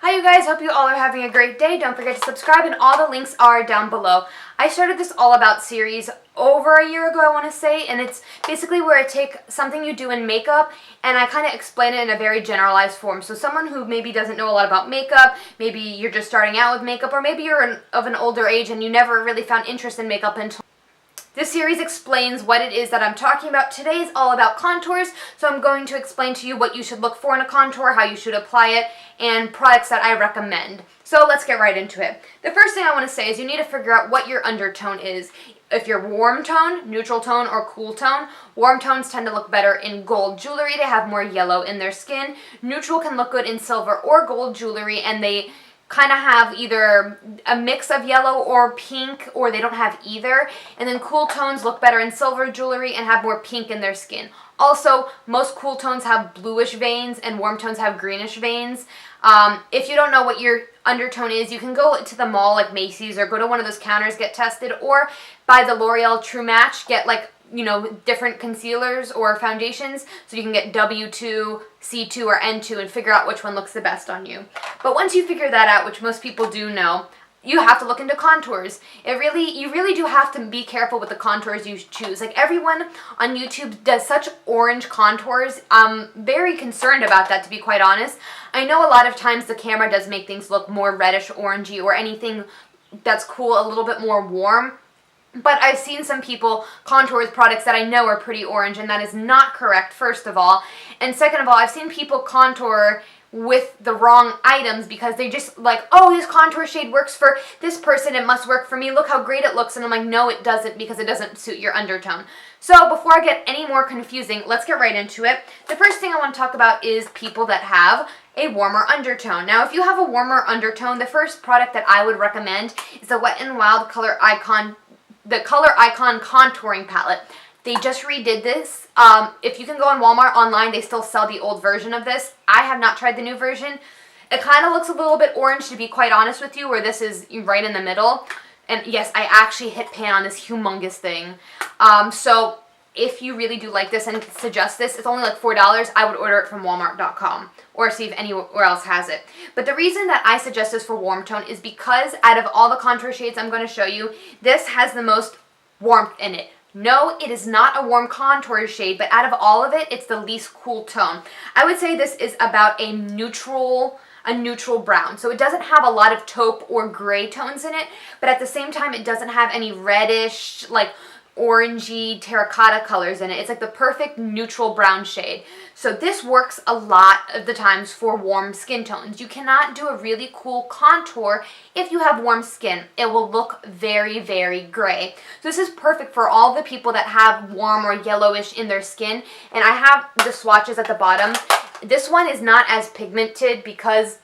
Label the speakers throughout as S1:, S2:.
S1: Hi you guys, hope you all are having a great day. Don't forget to subscribe and all the links are down below. I started this All About series over a year ago, I want to say, and it's basically where I take something you do in makeup and I kind of explain it in a very generalized form. So someone who maybe doesn't know a lot about makeup, maybe you're just starting out with makeup, or maybe you're of an older age and you never really found interest in makeup until this series explains what it is that I'm talking about. Today is all about contours, so I'm going to explain to you what you should look for in a contour, how you should apply it, and products that I recommend. So let's get right into it. The first thing I want to say is you need to figure out what your undertone is. If you're warm tone, neutral tone, or cool tone, warm tones tend to look better in gold jewelry. They have more yellow in their skin. Neutral can look good in silver or gold jewelry, and they kind of have either a mix of yellow or pink, or they don't have either. And then cool tones look better in silver jewelry and have more pink in their skin. Also, most cool tones have bluish veins and warm tones have greenish veins. If you don't know what your undertone is, you can go to the mall like Macy's or go to one of those counters, get tested, or buy the L'Oreal True Match, get different concealers or foundations, so you can get W2, C2, or N2 and figure out which one looks the best on you. But once you figure that out, which most people do know, you have to look into contours. You really do have to be careful with the contours you choose. Like, everyone on YouTube does such orange contours. I'm very concerned about that, to be quite honest. I know a lot of times the camera does make things look more reddish orangey, or anything that's cool a little bit more warm. But I've seen some people contour with products that I know are pretty orange, and that is not correct, first of all. And second of all, I've seen people contour with the wrong items because they just like, oh, this contour shade works for this person, it must work for me, look how great it looks. And I'm like, no, it doesn't, because it doesn't suit your undertone. So before I get any more confusing, let's get right into it. The first thing I want to talk about is people that have a warmer undertone. Now, if you have a warmer undertone, the first product that I would recommend is the Wet n Wild Color Icon contouring palette. They just redid this. If you can go on Walmart online, they still sell the old version of this. I have not tried the new version. It kind of looks a little bit orange, to be quite honest with you, where this is right in the middle. And yes, I actually hit pan on this humongous thing. So if you really do like this and suggest this, it's only like $4. I would order it from Walmart.com or see if anywhere else has it. But the reason that I suggest this for warm tone is because out of all the contour shades I'm going to show you, this has the most warmth in it. No, it is not a warm contour shade, but out of all of it, it's the least cool tone. I would say this is about a neutral brown. So it doesn't have a lot of taupe or gray tones in it, but at the same time, it doesn't have any reddish, like orangey terracotta colors in it. It's like the perfect neutral brown shade. So this works a lot of the times for warm skin tones. You cannot do a really cool contour if you have warm skin. It will look very, very gray. So this is perfect for all the people that have warm or yellowish in their skin. And I have the swatches at the bottom. This one is not as pigmented because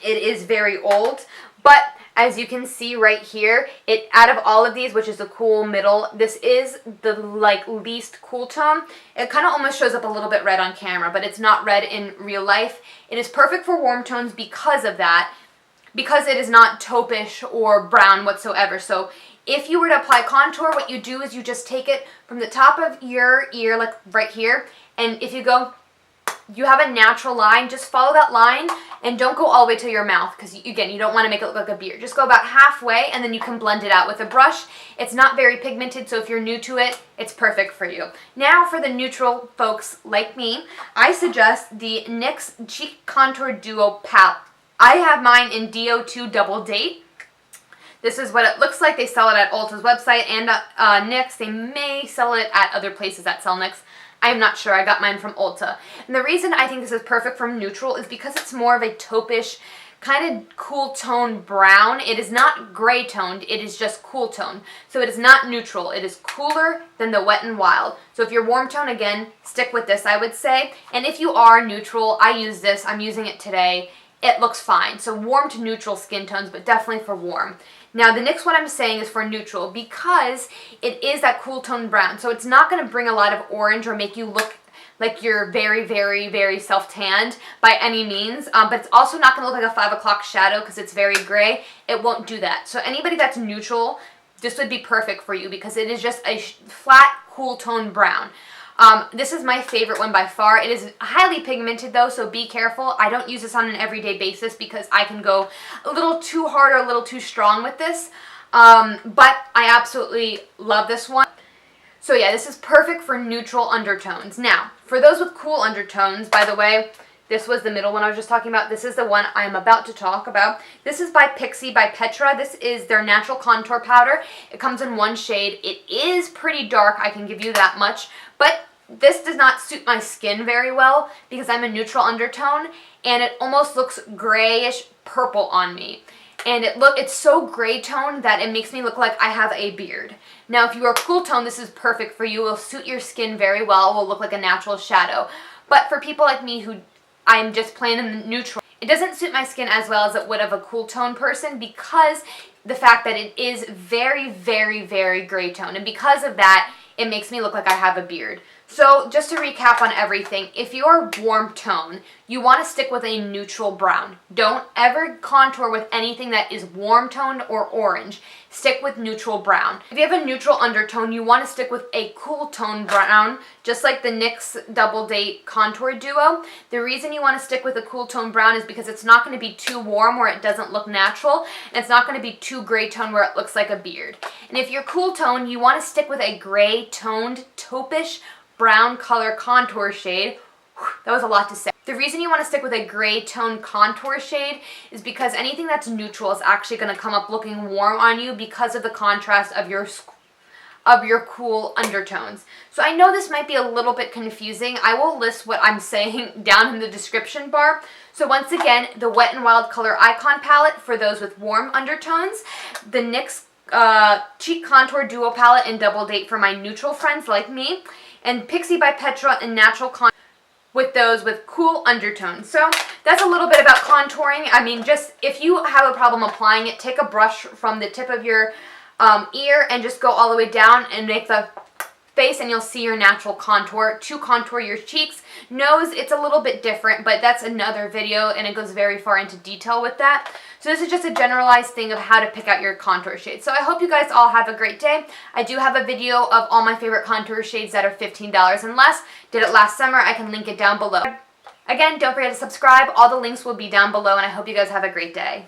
S1: it is very old, but as you can see right here, out of all of these, which is the cool middle, this is the least cool tone. It kind of almost shows up a little bit red on camera, but it's not red in real life. It is perfect for warm tones because of that, because it is not taupish or brown whatsoever. So if you were to apply contour, what you do is you just take it from the top of your ear, like right here, and if you have a natural line, just follow that line and don't go all the way to your mouth, because again, you don't want to make it look like a beard. Just go about halfway and then you can blend it out with a brush. It's not very pigmented, so if you're new to it, it's perfect for you. Now for the neutral folks like me, I suggest the NYX Cheek Contour Duo Palette. I have mine in DO2 Double Date. This is what it looks like. They sell it at Ulta's website and NYX. They may sell it at other places that sell NYX. I'm not sure. I got mine from Ulta. And the reason I think this is perfect for neutral is because it's more of a taupish, kind of cool tone brown. It is not gray toned. It is just cool tone. So it is not neutral. It is cooler than the Wet n Wild. So if you're warm tone, again, stick with this, I would say. And if you are neutral, I use this. I'm using it today. It looks fine. So warm to neutral skin tones, but definitely for warm. Now, the next one I'm saying is for neutral because it is that cool tone brown. So it's not going to bring a lot of orange or make you look like you're very, very, very self-tanned by any means. But it's also not going to look like a 5 o'clock shadow because it's very gray. It won't do that. So anybody that's neutral, this would be perfect for you because it is just a flat, cool tone brown. This is my favorite one by far. It is highly pigmented though, so be careful. I don't use this on an everyday basis because I can go a little too hard or a little too strong with this. But I absolutely love this one. So yeah, this is perfect for neutral undertones. Now, for those with cool undertones, by the way, this was the middle one I was just talking about. This is the one I'm about to talk about. This is by Pixi by Petra. This is their natural contour powder. It comes in one shade. It is pretty dark, I can give you that much, but this does not suit my skin very well because I'm a neutral undertone, and it almost looks grayish purple on me. And it's so gray toned that it makes me look like I have a beard. Now, if you are cool tone, this is perfect for you. It will suit your skin very well. It will look like a natural shadow. But for people like me who I'm just plain in neutral, it doesn't suit my skin as well as it would of a cool tone person because the fact that it is very, very, very gray tone. And because of that, it makes me look like I have a beard. So just to recap on everything, if you're warm tone, you want to stick with a neutral brown. Don't ever contour with anything that is warm toned or orange. Stick with neutral brown. If you have a neutral undertone, you want to stick with a cool tone brown, just like the NYX Double Date Contour Duo. The reason you want to stick with a cool tone brown is because it's not going to be too warm where it doesn't look natural, and it's not going to be too gray tone where it looks like a beard. And if you're cool tone, you want to stick with a gray toned taupish brown color contour shade. That was a lot to say. The reason you want to stick with a gray tone contour shade is because anything that's neutral is actually going to come up looking warm on you because of the contrast of your cool undertones. So I know this might be a little bit confusing. I will list what I'm saying down in the description bar. So once again, the Wet n Wild Color Icon palette for those with warm undertones, the NYX Cheek Contour Duo palette in Double Date for my neutral friends like me, and Pixi by Petra in Natural Contour with those with cool undertones. So that's a little bit about contouring. I mean, just if you have a problem applying it, take a brush from the tip of your ear and just go all the way down and make the face, and you'll see your natural contour to contour your cheeks. Nose, it's a little bit different, but that's another video and it goes very far into detail with that. So this is just a generalized thing of how to pick out your contour shades. So I hope you guys all have a great day. I do have a video of all my favorite contour shades that are $15 and less. Did it last summer. I can link it down below. Again, don't forget to subscribe. All the links will be down below, and I hope you guys have a great day.